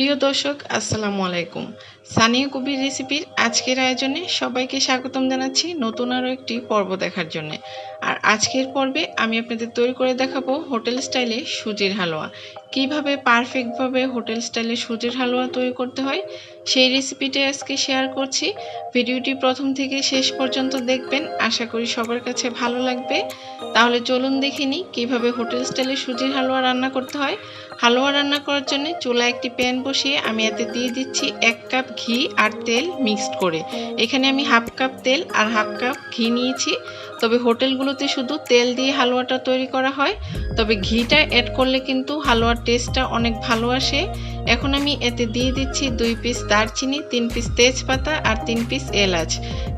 প্রিয় দর্শক আসসালামু আলাইকুম। সানিয়া কবির রেসিপির আজকের আয়োজনে সবাইকে স্বাগতম জানাচ্ছি নতুন আরও একটি পর্ব দেখার জন্য। আর আজকের পর্বে আমি আপনাদের তৈরি করে দেখাবো হোটেল স্টাইলে সুজির হালুয়া। কিভাবে পারফেক্টভাবে হোটেল স্টাইলে সুজির হালুয়া তৈরি করতে হয় সেই রেসিপিটাই আজকে শেয়ার করছি। ভিডিওটি প্রথম থেকে শেষ পর্যন্ত দেখবেন, আশা করি সবার কাছে ভালো লাগবে। তাহলে চলুন দেখে নিই কীভাবে হোটেল স্টাইলে সুজির হালুয়া রান্না করতে হয়। হালুয়া রান্না করার জন্য চুলায় একটি প্যান বসিয়ে আমি এতে দিয়ে দিচ্ছি 1 কাপ ঘি আর তেল মিক্সড করে। এখানে আমি হাফ কাপ তেল আর হাফ কাপ ঘি নিয়েছি। তবে হোটেলগুলোতে শুধু তেল দিয়ে হালুয়াটা তৈরি করা হয়, তবে ঘিটা অ্যাড করলে কিন্তু হালুয়ার টেস্টটা অনেক ভালো আসে। এখন আমি এতে দিয়ে দিচ্ছি 2 পিস দারচিনি, 3 পিস তেজপাতা আর 3 পিস এলাচ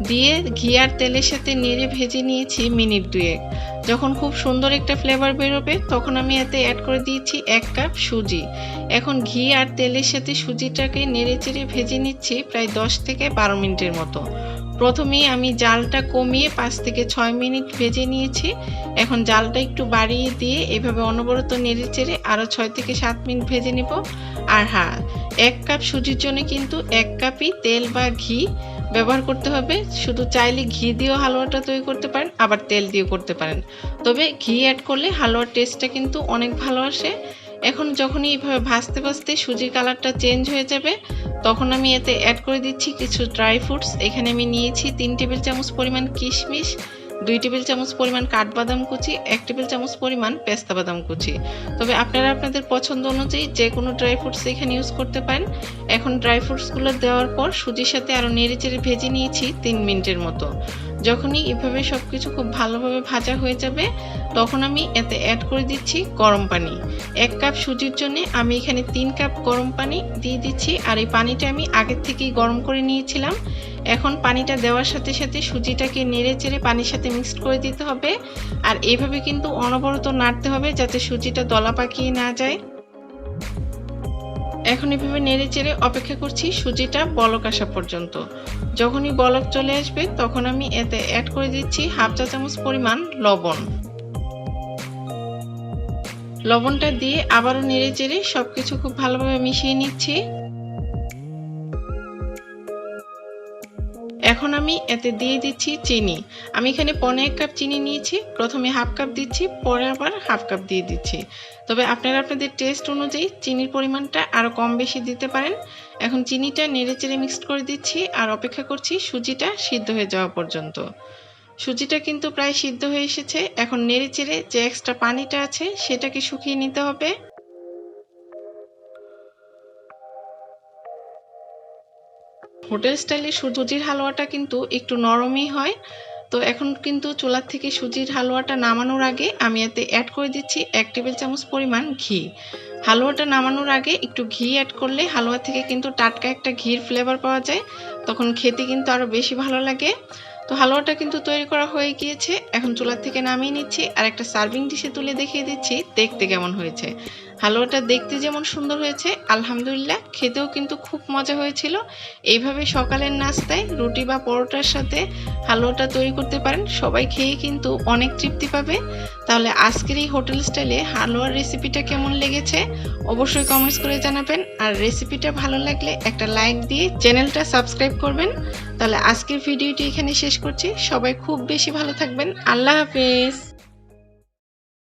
দিয়ে ঘি আর তেলের সাথে নেড়ে ভেজে নিয়েছি মিনিট 2। যখন খুব সুন্দর একটা ফ্লেভার বেরোবে তখন আমি এতে অ্যাড করে দিয়েছি 1 কাপ সুজি। এখন ঘি আর তেলের সাথে সুজিটাকে নেড়ে চেড়ে ভেজে নিচ্ছি প্রায় 10 থেকে 12 মিনিটের মতো। প্রথমেই আমি জালটা কমিয়ে 5 থেকে 6 মিনিট ভেজে নিয়েছি। এখন জালটা একটু বাড়িয়ে দিয়ে এভাবে অনবরত নেড়ে চেড়ে আরও 6 থেকে 7 মিনিট ভেজে নেব। আর হ্যাঁ, 1 কাপ সুজির জন্য কিন্তু 1 কাপই তেল বা ঘি ব্যবহার করতে হবে। শুধু চাইলে ঘি দিয়েও হালুয়াটা তৈরি করতে পারেন, আবার তেল দিয়েও করতে পারেন। তবে ঘি অ্যাড করলে হালুয়ার টেস্টটা কিন্তু অনেক ভালো আসে। এখন যখনই এইভাবে ভাজতে ভাজতে সুজির কালারটা চেঞ্জ হয়ে যাবে তখন আমি এতে অ্যাড করে দিচ্ছি কিছু ড্রাই ফ্রুটস। এখানে আমি নিয়েছি 3 টেবিল চামচ পরিমাণ কিশমিশ, 2 টেবিল চামচ পরিমাণ কাঠবাদাম কুচি, 1 টেবিল চামচ পরিমাণ পেস্তা বাদাম কুচি। তবে আপনারা আপনাদের পছন্দ অনুযায়ী যে কোনো ড্রাই ফ্রুটস এখানে ইউজ করতে পারেন। এখন ড্রাই ফ্রুটসগুলো দেওয়ার পর সুজির সাথে আরও নেড়ে চেড়ে ভেজে নিয়েছি 3 মিনিটের মতো। যখনই এভাবে সব কিছু খুব ভালোভাবে ভাজা হয়ে যাবে তখন আমি এতে অ্যাড করে দিচ্ছি গরম পানি। 1 কাপ সুজির জন্য আমি এখানে 3 কাপ গরম পানি দিয়ে দিচ্ছি, আর এই পানিটা আমি আগের থেকেই গরম করে নিয়েছিলাম। এখন পানিটা দেওয়ার সাথে সাথে সুজিটাকে নেড়ে চেড়ে পানির সাথে মিক্সড করে দিতে হবে। আর এইভাবে কিন্তু অনবরত নাড়তে হবে যাতে সুজিটা দলা পাকিয়ে না যায়। এখন এভাবে নেড়ে চেড়ে অপেক্ষা করছি সুজিটা বলক আসা পর্যন্ত। যখনই বলক চলে আসবে তখন আমি এতে অ্যাড করে দিচ্ছি হাফ চা চামচ পরিমাণ লবণ। লবণটা দিয়ে আবারও নেড়ে চেড়ে সবকিছু খুব ভালোভাবে মিশিয়ে নিচ্ছি। এখন আমি এতে দিয়ে দিচ্ছি চিনি। আমি এখানে 1.5 কাপ চিনি নিয়েছি। প্রথমে হাফ কাপ দিচ্ছি, পরে আবার হাফ কাপ দিয়ে দিচ্ছি। তবে আপনারা আপনাদের টেস্ট অনুযায়ী চিনির পরিমাণটা আরও কম বেশি দিতে পারেন। এখন চিনিটা নেড়ে চেড়ে মিক্সড করে দিচ্ছি আর অপেক্ষা করছি সুজিটা সিদ্ধ হয়ে যাওয়া পর্যন্ত। সুজিটা কিন্তু প্রায় সিদ্ধ হয়ে এসেছে। এখন নেড়ে চেড়ে যে এক্সট্রা পানিটা আছে সেটাকে শুকিয়ে নিতে হবে। হোটেল স্টাইলে সুজির হালুয়াটা কিন্তু একটু নরমই হয়। তো এখন কিন্তু চুলার থেকে সুজির হালুয়াটা নামানোর আগে আমি এতে অ্যাড করে দিচ্ছি 1 টেবিল চামচ পরিমাণ ঘি। হালুয়াটা নামানোর আগে একটু ঘি অ্যাড করলে হালুয়া থেকে কিন্তু টাটকা একটা ঘির ফ্লেভার পাওয়া যায়, তখন খেতে কিন্তু আরও বেশি ভালো লাগে। তো হালুয়াটা কিন্তু তৈরি করা হয়ে গিয়েছে। এখন চুলার থেকে নামিয়ে নিচ্ছি আর একটা সার্ভিং ডিশে তুলে দেখিয়ে দিচ্ছি দেখতে কেমন হয়েছে। হালুয়াটা দেখতে যেমন সুন্দর হয়েছে, আলহামদুলিল্লাহ খেতেও কিন্তু খুব মজা হয়েছিল। এইভাবে সকালের নাস্তায় রুটি বা পরোটার সাথে হালুয়াটা তৈরি করতে পারেন, সবাই খেয়ে কিন্তু অনেক তৃপ্তি পাবে। তাহলে আজকের এই হোটেল স্টাইলে হালুয়ার রেসিপিটা কেমন লেগেছে অবশ্যই কমেন্টস করে জানাবেন। আর রেসিপিটা ভালো লাগলে একটা লাইক দিয়ে চ্যানেলটা সাবস্ক্রাইব করবেন। তাহলে আজকের ভিডিওটি এখানে শেষ করছি। সবাই খুব বেশি ভালো থাকবেন। আল্লাহ হাফেজ।